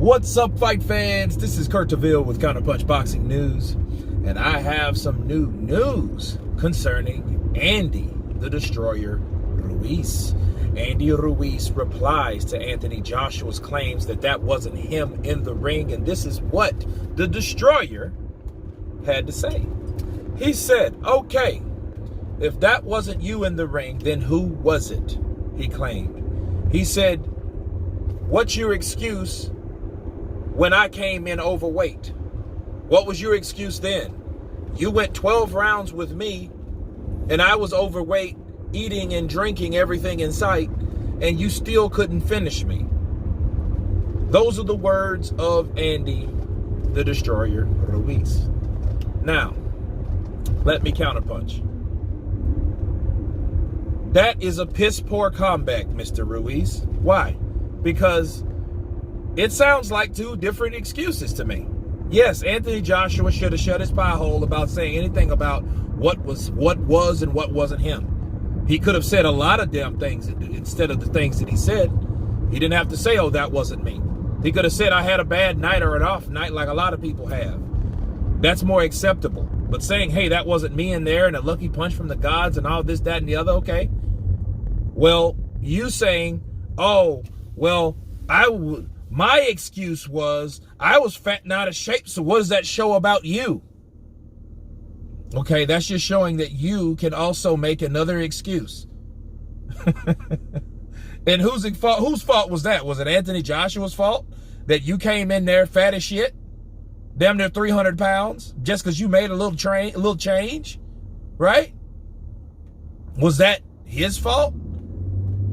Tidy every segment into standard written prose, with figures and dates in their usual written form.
What's up, fight fans? This is Kurt DeVille with Counterpunch Boxing News, and I have some new news concerning Andy the Destroyer Ruiz. Andy Ruiz replies to Anthony Joshua's claims that wasn't him in the ring, and this is what the Destroyer had to say. He said, okay, if that wasn't you in the ring, then who was it? He claimed. He said, what's your excuse when I came in overweight? What was your excuse then? You went 12 rounds with me and I was overweight, eating and drinking everything in sight, and you still couldn't finish me. Those are the words of Andy the Destroyer Ruiz. Now, let me counterpunch. That is a piss poor comeback, Mr. Ruiz. Why? Because it sounds like two different excuses to me. Yes, Anthony Joshua should have shut his pie hole about saying anything about what was and what wasn't him. He could have said a lot of damn things instead of the things that he said. He didn't have to say, oh, that wasn't me. He could have said I had a bad night or an off night like a lot of people have. That's more acceptable. But saying, hey, that wasn't me in there and a lucky punch from the gods and all this, that, and the other, okay. Well, you saying, oh, well, my excuse was I was fat and out of shape, so what does that show about you? Okay, that's just showing that you can also make another excuse. And whose fault was that? Was it Anthony Joshua's fault that you came in there fat as shit? Damn near 300 pounds just because you made a little change, right? Was that his fault?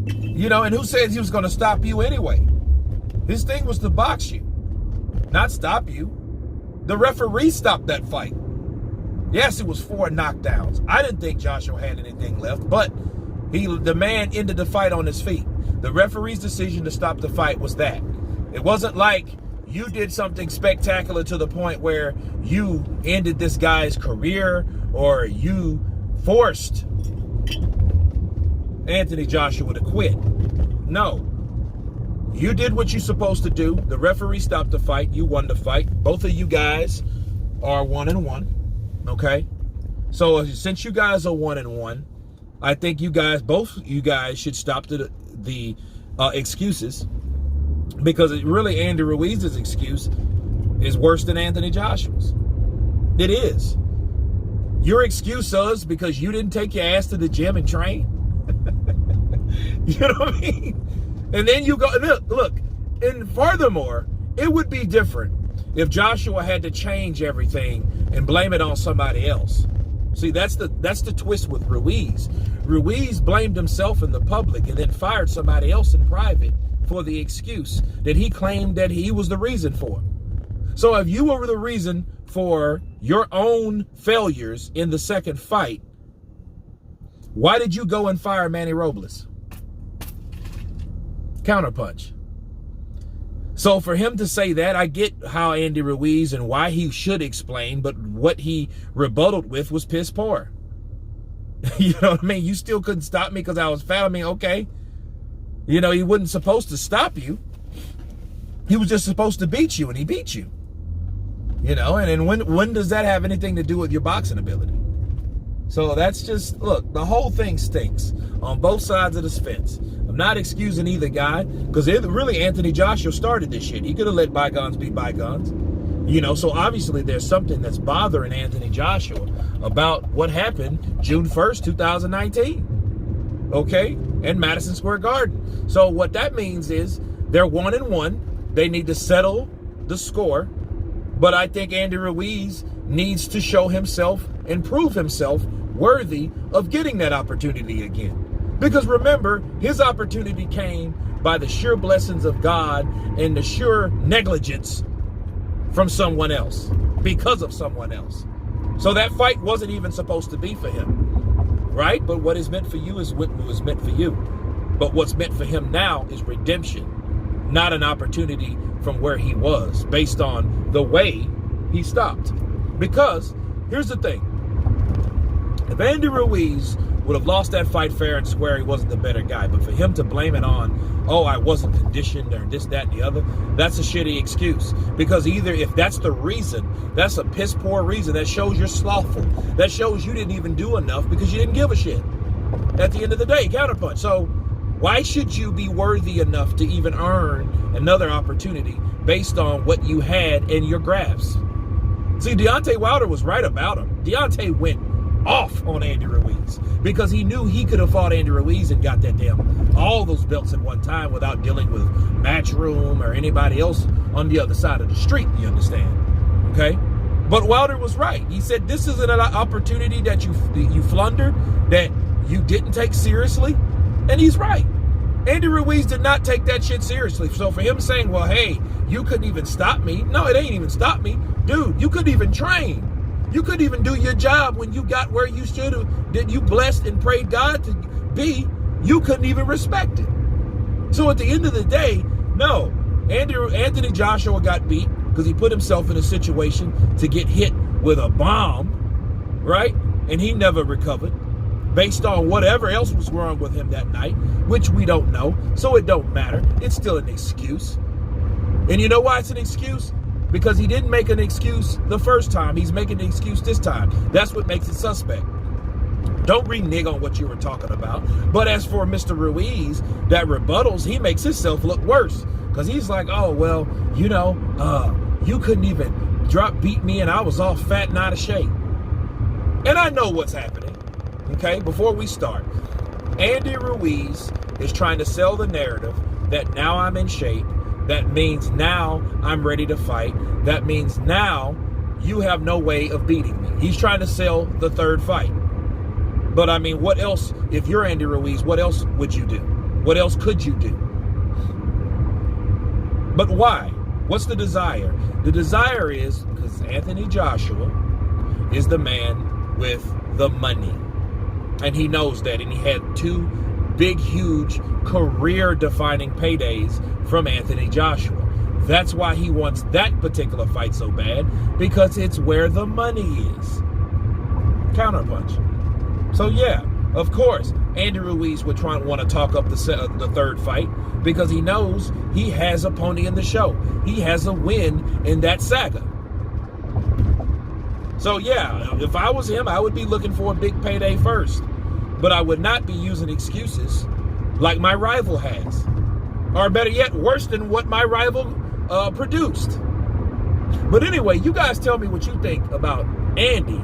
You know, and who says he was going to stop you anyway? His thing was to box you, not stop you. The referee stopped that fight. Yes, it was 4 knockdowns. I didn't think Joshua had anything left, but the man ended the fight on his feet. The referee's decision to stop the fight was that. It wasn't like you did something spectacular to the point where you ended this guy's career or you forced Anthony Joshua to quit. No. You did what you're supposed to do. The referee stopped the fight. You won the fight. Both of you guys are 1-1. Okay? So since you guys are 1-1, I think both you guys should stop the excuses, because really Andy Ruiz's excuse is worse than Anthony Joshua's. It is. Your excuse is because you didn't take your ass to the gym and train. You know what I mean? And then you go, look, and furthermore, it would be different if Joshua had to change everything and blame it on somebody else. See, that's the twist with Ruiz. Ruiz blamed himself in the public and then fired somebody else in private for the excuse that he claimed that he was the reason for. So if you were the reason for your own failures in the second fight, why did you go and fire Manny Robles? Counterpunch. So for him to say that, I get how Andy Ruiz and why he should explain, but what he rebutted with was piss poor. You know what I mean? You still couldn't stop me because I was fat. I mean, okay. You know, he wasn't supposed to stop you. He was just supposed to beat you, and he beat you. You know, and then when does that have anything to do with your boxing ability? So that's just, look, the whole thing stinks on both sides of this fence. I'm not excusing either guy, because really Anthony Joshua started this shit. He could have let bygones be bygones. You know, so obviously there's something that's bothering Anthony Joshua about what happened June 1st, 2019. Okay? In Madison Square Garden. So what that means is they're 1-1. They need to settle the score. But I think Andy Ruiz needs to show himself and prove himself worthy of getting that opportunity again. Because remember, his opportunity came by the sure blessings of God and the sure negligence from someone else, because of someone else. So that fight wasn't even supposed to be for him, right? But what is meant for you is what was meant for you. But what's meant for him now is redemption, not an opportunity from where he was based on the way he stopped. Because here's the thing. If Andy Ruiz would have lost that fight fair and square, he wasn't the better guy. But for him to blame it on, oh, I wasn't conditioned or this, that, and the other, that's a shitty excuse. Because either if that's the reason, that's a piss poor reason. That shows you're slothful. That shows you didn't even do enough because you didn't give a shit. At the end of the day, counterpunch. So why should you be worthy enough to even earn another opportunity based on what you had in your grasp? See, Deontay Wilder was right about him. Deontay went off on Andy Ruiz because he knew he could have fought Andy Ruiz and got that all those belts at one time without dealing with Matchroom or anybody else on the other side of the street, you understand? Okay? But Wilder was right. He said this is an opportunity that you flundered, that you didn't take seriously, and he's right. Andy Ruiz did not take that shit seriously. So for him saying, well, hey, you couldn't even stop me. No, it ain't even stop me. Dude, you couldn't even train. You couldn't even do your job when you got where you should have. Did you blessed and prayed God to be? You couldn't even respect it. So at the end of the day, no. Anthony Joshua got beat because he put himself in a situation to get hit with a bomb, right? And he never recovered based on whatever else was wrong with him that night, which we don't know. So it don't matter. It's still an excuse. And you know why it's an excuse? Because he didn't make an excuse the first time. He's making an excuse this time. That's what makes it suspect. Don't renege on what you were talking about. But as for Mr. Ruiz, that rebuttals, he makes himself look worse. Because he's like, oh, well, you couldn't even beat me and I was all fat and out of shape. And I know what's happening. Okay, before we start, Andy Ruiz is trying to sell the narrative that now I'm in shape. That means now I'm ready to fight. That means now you have no way of beating me. He's trying to sell the third fight. But I mean, what else, if you're Andy Ruiz, what else would you do? What else could you do? But why? What's the desire? The desire is because Anthony Joshua is the man with the money. And he knows that. And he had two big, huge, career-defining paydays from Anthony Joshua. That's why he wants that particular fight so bad, because it's where the money is. Counterpunch. So yeah, of course, Andy Ruiz would want to talk up the third fight because he knows he has a pony in the show. He has a win in that saga. So yeah, if I was him, I would be looking for a big payday first. But I would not be using excuses like my rival has. Or better yet, worse than what my rival produced. But anyway, you guys tell me what you think about Andy,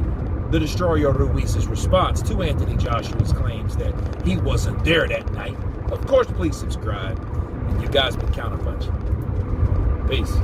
the Destroyer Ruiz's response to Anthony Joshua's claims that he wasn't there that night. Of course, please subscribe. And you guys been counterpunching. Peace.